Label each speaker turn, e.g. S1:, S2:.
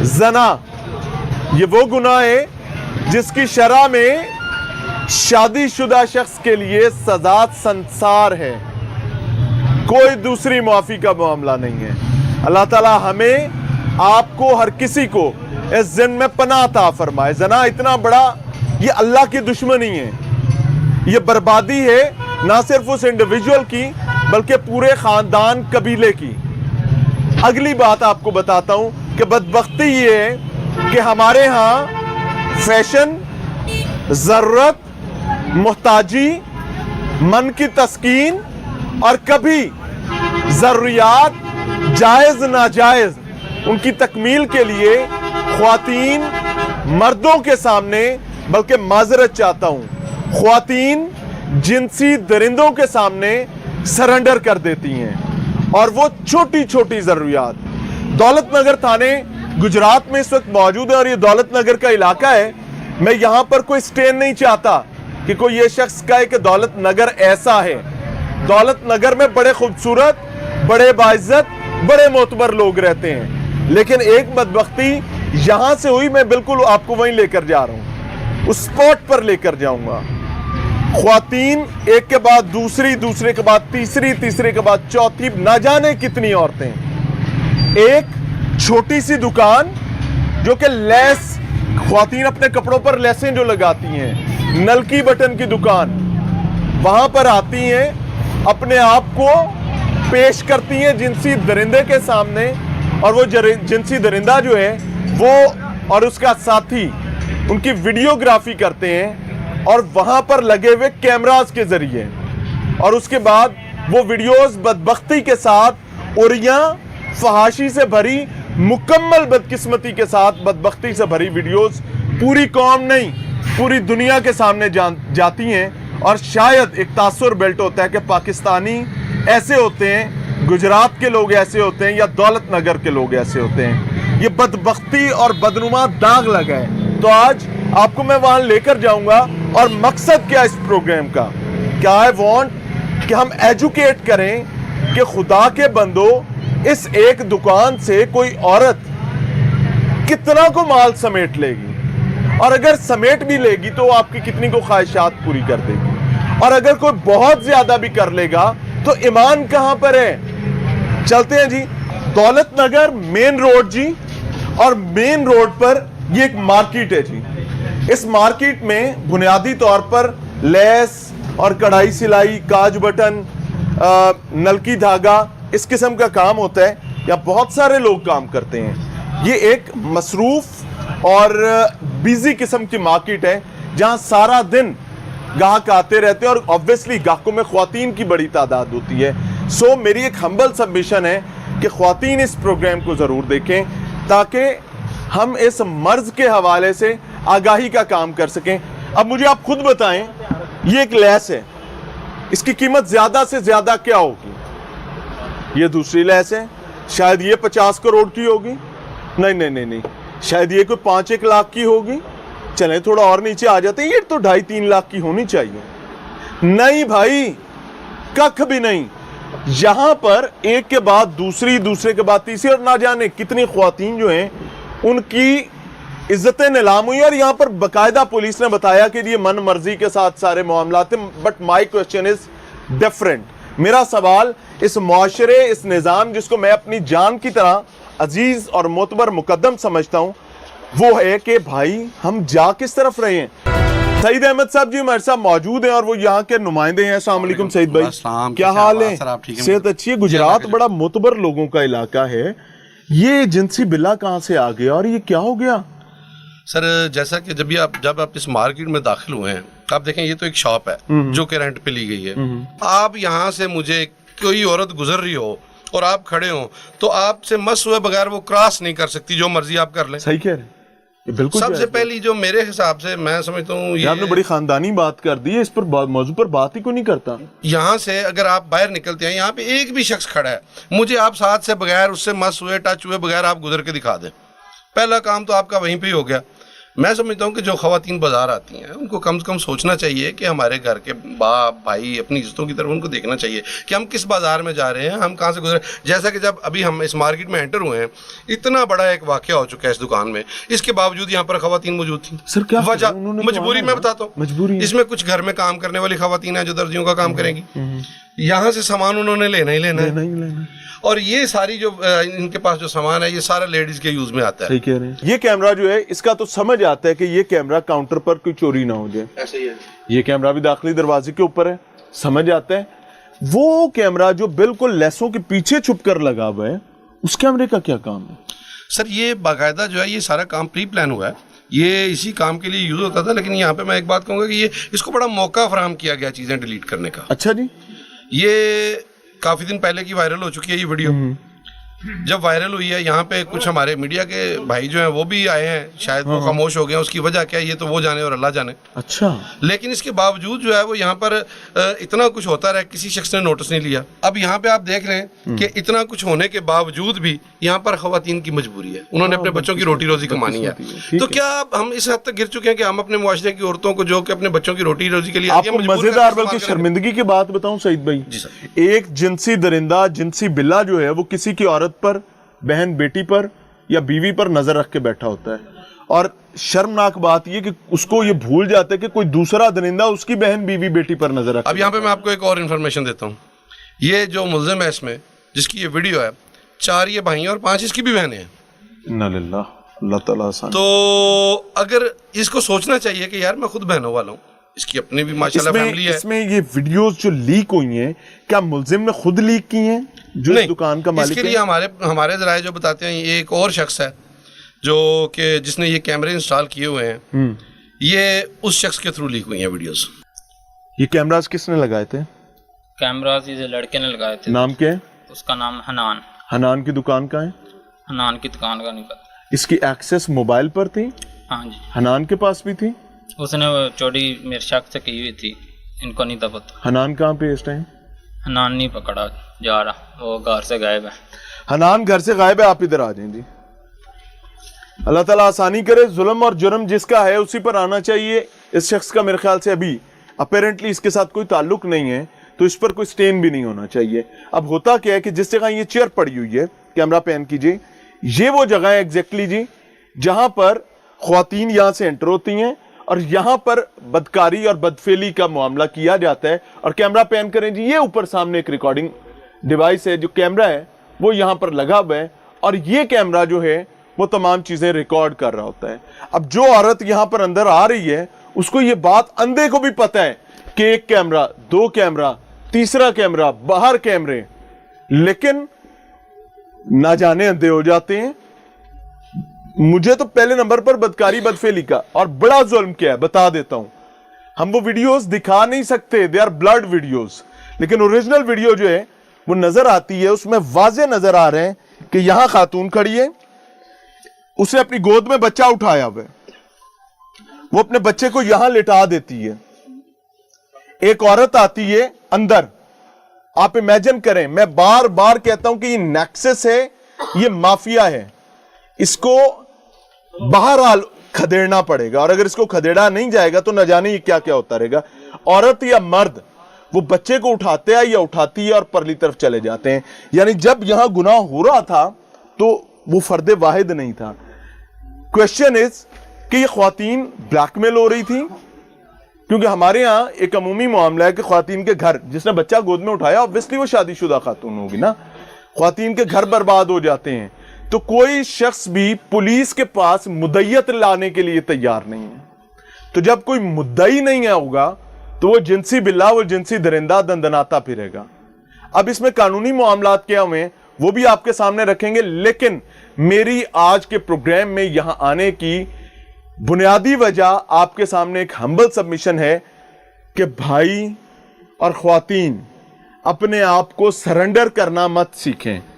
S1: زنا یہ وہ گناہ ہے جس کی شرع میں شادی شدہ شخص کے لیے سزا سنسار ہے، کوئی دوسری معافی کا معاملہ نہیں ہے۔ اللہ تعالی ہمیں آپ کو ہر کسی کو اس زن میں پناہ عطا فرمائے۔ زنا اتنا بڑا، یہ اللہ کی دشمنی ہے، یہ بربادی ہے نہ صرف اس انڈیویجول کی بلکہ پورے خاندان قبیلے کی۔ اگلی بات آپ کو بتاتا ہوں کہ بدبختی یہ ہے کہ ہمارے ہاں فیشن، ضرورت، محتاجی، من کی تسکین اور کبھی ضروریات جائز ناجائز ان کی تکمیل کے لیے خواتین مردوں کے سامنے، بلکہ معذرت چاہتا ہوں، خواتین جنسی درندوں کے سامنے سرنڈر کر دیتی ہیں، اور وہ چھوٹی چھوٹی ضروریات۔ دولت نگر تھانے گجرات میں اس وقت موجود ہے اور یہ دولت نگر کا علاقہ ہے۔ میں یہاں پر کوئی سٹین نہیں چاہتا کہ کوئی یہ شخص کہے کہ دولت نگر ایسا ہے۔ دولت نگر میں بڑے خوبصورت، بڑے باعزت، بڑے معتبر لوگ رہتے ہیں، لیکن ایک بدبختی یہاں سے ہوئی، میں بالکل آپ کو وہیں لے کر جا رہا ہوں، اس سپورٹ پر لے کر جاؤں گا۔ خواتین ایک کے بعد دوسری، دوسرے کے بعد تیسری، تیسرے کے بعد چوتھی، نہ جانے کتنی عورتیں۔ ایک چھوٹی سی دکان جو کہ لیس، خواتین اپنے کپڑوں پر لیسیں جو لگاتی ہیں، نلکی بٹن کی دکان، وہاں پر آتی ہیں، اپنے آپ کو پیش کرتی ہیں جنسی درندے کے سامنے، اور وہ جنسی درندہ جو ہے وہ اور اس کا ساتھی ان کی ویڈیوگرافی کرتے ہیں، اور وہاں پر لگے ہوئے کیمراز کے ذریعے، اور اس کے بعد وہ ویڈیوز بدبختی کے ساتھ اوریاں فحاشی سے بھری، مکمل بدقسمتی کے ساتھ بدبختی سے بھری ویڈیوز پوری قوم نہیں پوری دنیا کے سامنے جاتی ہیں، اور شاید ایک تاثر بیلٹ ہوتا ہے کہ پاکستانی ایسے ہوتے ہیں، گجرات کے لوگ ایسے ہوتے ہیں، یا دولت نگر کے لوگ ایسے ہوتے ہیں۔ یہ بدبختی اور بدنما داغ لگا ہے۔ تو آج آپ کو میں وہاں لے کر جاؤں گا، اور مقصد کیا اس پروگرام کا، کیا آئی وانٹ کہ ہم ایجوکیٹ کریں کہ خدا کے بندو، اس ایک دکان سے کوئی عورت کتنا کو مال سمیٹ لے گی، اور اگر سمیٹ بھی لے گی تو وہ آپ کی کتنی کو خواہشات پوری کر دے گی، اور اگر کوئی بہت زیادہ بھی کر لے گا تو ایمان کہاں پر ہے۔ چلتے ہیں جی، دولت نگر مین روڈ جی، اور مین روڈ پر یہ ایک مارکیٹ ہے جی۔ اس مارکیٹ میں بنیادی طور پر لیس اور کڑھائی سلائی، کاج بٹن، نلکی دھاگا، اس قسم کا کام ہوتا ہے، یا بہت سارے لوگ کام کرتے ہیں۔ یہ ایک مصروف اور بیزی قسم کی مارکیٹ ہے جہاں سارا دن گاہک آتے رہتے ہیں، اور obviously گاہکوں میں خواتین کی بڑی تعداد ہوتی ہے۔ سو میری ایک ہمبل سبمیشن ہے کہ خواتین اس پروگرام کو ضرور دیکھیں، تاکہ ہم اس مرض کے حوالے سے آگاہی کا کام کر سکیں۔ اب مجھے آپ خود بتائیں، یہ ایک لیس ہے، اس کی قیمت زیادہ سے زیادہ کیا ہوگی؟ یہ دوسری لیس ہے، شاید یہ 50 کروڑ کی ہوگی، نہیں، شاید یہ کوئی 5-1 لاکھ کی ہوگی۔ چلیں تھوڑا اور نیچے آ جاتے ہیں، یہ تو 2.5-3 لاکھ کی ہونی چاہیے۔ نہیں بھائی، ککھ بھی نہیں۔ یہاں پر ایک کے بعد دوسری، دوسرے کے بعد تیسری، اور نہ جانے کتنی خواتین جو ہیں ان کی عزتیں نیلام ہوئی، اور یہاں پر باقاعدہ پولیس نے بتایا کہ یہ من مرضی کے ساتھ سارے معاملات ہیں۔ But my question is different. میرا سوال اس معاشرے، اس نظام جس کو میں اپنی جان کی طرح عزیز اور معتبر مقدم سمجھتا ہوں، وہ ہے کہ بھائی ہم جا کس طرف رہے ہیں۔ سعید احمد صاحب جی ہمارے ساتھ موجود ہیں، اور وہ یہاں کے نمائندے ہیں۔ السلام علیکم سعید بھائی، کیا حال ہے؟ صحت اچھی ہے؟ گجرات بڑا معتبر لوگوں کا علاقہ ہے، یہ جنسی بلا کہاں سے آ گیا اور یہ کیا ہو گیا؟
S2: سر جیسا کہ جب آپ اس مارکیٹ میں داخل ہوئے ہیں، آپ دیکھیں یہ تو ایک شاپ ہے جو کہ رینٹ پہ لی گئی ہے۔ آپ یہاں سے مجھے کوئی عورت گزر رہی ہو اور آپ کھڑے ہوں تو آپ سے مس ہوئے بغیر وہ کراس نہیں کر سکتی، جو مرضی آپ کر لیں۔
S1: صحیح کہہ رہے ہیں، بالکل۔
S2: سب سے پہلی جو میرے حساب سے میں سمجھتا ہوں،
S1: آپ نے بڑی خاندانی بات کر دی ہے، اس پر موضوع پر بات ہی کوئی نہیں کرتا۔
S2: یہاں سے اگر آپ باہر نکلتے ہیں، یہاں پہ ایک بھی شخص کھڑا ہے، مجھے آپ ساتھ سے بغیر، اس سے مس ہوئے، ٹچ ہوئے بغیر آپ گزر کے دکھا دیں۔ پہلا کام تو آپ کا وہیں پہ ہی ہو گیا۔ میں سمجھتا ہوں کہ جو خواتین بازار آتی ہیں ان کو کم سے کم سوچنا چاہیے کہ ہمارے گھر کے باپ بھائی اپنی عزتوں کی طرف ان کو دیکھنا چاہیے کہ ہم کس بازار میں جا رہے ہیں, ہم کہاں سے گزرے. جیسا کہ جب ابھی ہم اس مارکیٹ میں انٹر ہوئے ہیں, اتنا بڑا ایک واقعہ ہو چکا ہے اس دکان میں, اس کے باوجود یہاں پر خواتین موجود تھیں.
S1: سر کیا
S2: وجہ مجبوری, میں بتاتا ہوں
S1: مجبوری.
S2: اس میں کچھ گھر میں کام کرنے والی خواتین ہیں جو درزیوں کا کام کریں گی, یہاں سے سامان انہوں نے لینا ہی لینا ہے, اور یہ ساری جو ان کے پاس جو سامان ہے یہ سارا لیڈیز کے یوز میں آتا ہے.
S1: صحیح کہہ رہے ہیں. یہ کیمرہ جو ہے اس کا تو سمجھ آتا ہے کہ یہ کیمرہ کاؤنٹر پر کوئی چوری نہ ہو جائے.
S2: ایسے ہی ہے.
S1: یہ کیمرہ بھی داخلی دروازے کے اوپر ہے, سمجھ آتا ہے. وہ کیمرہ جو بالکل لیسوں کے پیچھے چھپ کر لگا ہوا ہے, اس کیمرے کا کیا کام ہے؟
S2: سر یہ باقاعدہ جو ہے یہ سارا کام پری پلان ہوا ہے, یہ اسی کام کے لیے یوز ہوتا تھا, لیکن یہاں پہ میں ایک بات کہوں گا کہ یہ اس کو بڑا موقع فراہم کیا گیا چیزیں ڈیلیٹ کرنے کا.
S1: اچھا جی.
S2: یہ کافی دن پہلے کی وائرل ہو چکی ہے یہ ویڈیو. جب وائرل ہوئی ہے یہاں پہ کچھ ہمارے میڈیا کے بھائی جو ہیں وہ بھی آئے ہیں, شاید وہ خاموش ہو گئے ہیں, اس کی وجہ کیا ہے یہ تو وہ جانے اور اللہ جانے.
S1: اچھا.
S2: لیکن اس کے باوجود جو ہے وہ یہاں پر اتنا کچھ ہوتا رہا, کسی شخص نے نوٹس نہیں لیا. اب یہاں پہ آپ دیکھ رہے ہیں کہ اتنا کچھ ہونے کے باوجود بھی یہاں پر خواتین کی مجبوری ہے, انہوں نے اپنے بچوں کی روٹی روزی کمانی ہے. تو کیا ہم اس حد تک گر چکے ہیں کہ ہم اپنے معاشرے کی عورتوں کو جو کہ اپنے بچوں کی روٹی روزی کے لیے
S1: آپ کو مزیدار بلکہ شرمندگی کی بات بتاؤں سعید بھائی, ایک جنسی درندہ, جنسی بلا جو ہے وہ کسی کی عورت پر, بہن بیٹی پر یا بیوی پر نظر رکھ کے بیٹھا ہوتا ہے, اور شرمناک بات یہ کہ اس کو یہ بھول جاتا ہے کہ کوئی دوسرا درندہ اس کی بہن بیوی بیٹی پر نظر رکھ.
S2: اب یہاں پہ میں آپ کو ایک اور انفارمیشن دیتا ہوں. یہ جو ملزم ہے اس میں, جس کی یہ ویڈیو ہے, 4 یہ بھائی ہیں اور 5 اس کی بھی بہنیں ہیں.
S1: انا للہ, اللہ تعالیٰ آسان.
S2: تو اگر اس کو سوچنا چاہیے کہ یار میں خود بہنوں والا ہوں, اس کی اپنی بھی ماشاءاللہ فیملی ہے.
S1: اس میں یہ ویڈیوز جو لیک ہوئی ہیں کیا ملزم نے خود لیک کی ہیں جو اس دکان کا مالک ہے؟
S2: اس کے لیے ہمارے ذرائع جو بتاتے ہیں یہ ایک اور شخص ہے جو کہ جس نے یہ کیمرے انسٹال کیے ہوئے ہیں, یہ اس شخص کے تھرو لیک ہوئی ہیں ویڈیوز.
S1: یہ کیمراز کس نے لگائے تھے؟
S3: کیمراز یہ لڑکے نے لگائے تھے.
S1: نام کیا ہے
S3: اس کا؟ نام حنان.
S1: حنان کی دکان کہاں ہے؟
S3: حنان کی دکان کا نہیں پتا.
S1: اس کی ایکسس موبائل پر تھی؟
S3: ہاں جی.
S1: حنان کے پاس بھی تھی؟
S3: اس نے وہ چوری میرے شخص سے کی ہوئی تھی, ان کو نہیں تھا پتا.
S1: حنان کہاں پہ اس ٹائم؟
S3: حنان نہیں پکڑا جا رہا, وہ گھر سے غائب ہے.
S1: حنان گھر سے غائب ہے, آپ ادھر آ جائیں جی. اللہ تعالیٰ آسانی کرے. ظلم اور جرم جس کا ہے اسی پر آنا چاہیے. اس شخص کا میرے خیال سے ابھی اپیرنٹلی اس کے ساتھ کوئی تعلق نہیں ہے, تو اس پر کوئی سٹین بھی نہیں ہونا چاہیے. اب ہوتا کیا ہے کہ جس جگہ یہ چیئر پڑی ہوئی ہے, کیمرہ پین کیجئے, یہ وہ جگہ ہے ایگزیکٹلی جی جہاں پر خواتین یہاں سے انٹر ہوتی ہیں اور یہاں پر بدکاری اور بدفعلی کا معاملہ کیا جاتا ہے. اور کیمرہ پین کریں جی, یہ اوپر سامنے ایک ریکارڈنگ ڈیوائس ہے, جو کیمرہ ہے وہ یہاں پر لگا ہوا ہے, اور یہ کیمرہ جو ہے وہ تمام چیزیں ریکارڈ کر رہا ہوتا ہے. اب جو عورت یہاں پر اندر آ رہی ہے اس کو یہ بات اندھے کو بھی پتہ ہے کہ 1 کیمرہ, 2 کیمرہ, تیسرا کیمرہ, باہر کیمرے, لیکن نہ جانے اندھے ہو جاتے ہیں. مجھے تو پہلے نمبر پر بدکاری بدفعلی کا اور بڑا ظلم کیا ہے بتا دیتا ہوں. ہم وہ ویڈیوز دکھا نہیں سکتے, دے آر بلڈ ویڈیوز, لیکن اوریجنل ویڈیو جو ہے وہ نظر آتی ہے, اس میں واضح نظر آ رہے ہیں کہ یہاں خاتون کھڑی ہے, اسے اپنی گود میں بچہ اٹھایا ہوا ہے, وہ اپنے بچے کو یہاں لٹا دیتی ہے. ایک عورت آتی ہے اندر, آپ امیجن کریں, میں بار بار کہتا ہوں کہ یہ نیکسس ہے, یہ مافیا ہے, اس کو بہرحال کھدیڑنا پڑے گا, اور اگر اس کو کھدیڑا نہیں جائے گا تو نہ جانے یہ کیا کیا ہوتا رہے گا. عورت یا مرد وہ بچے کو اٹھاتے ہیں یا اٹھاتی ہے اور پرلی طرف چلے جاتے ہیں. یعنی جب یہاں گناہ ہو رہا تھا تو وہ فرد واحد نہیں تھا. کویسچن از کہ یہ خواتین بلیک میل ہو رہی تھی, کیونکہ ہمارے ہاں ایک عمومی معاملہ ہے کہ خواتین کے گھر, جس نے بچہ گود میں اٹھایا obviously وہ شادی شدہ خاتون ہوگی نا, خواتین کے گھر برباد ہو جاتے ہیں. تو کوئی شخص بھی پولیس کے پاس مدعیت لانے کے لیے تیار نہیں ہے. تو جب کوئی مدعی نہیں ہوگا تو وہ جنسی بلا, وہ جنسی درندہ دندناتا پھرے گا. اب اس میں قانونی معاملات کیا ہوئے وہ بھی آپ کے سامنے رکھیں گے, لیکن میری آج کے پروگرام میں یہاں آنے کی بنیادی وجہ آپ کے سامنے ایک ہمبل سبمیشن ہے کہ بھائی اور خواتین اپنے آپ کو سرنڈر کرنا مت سیکھیں.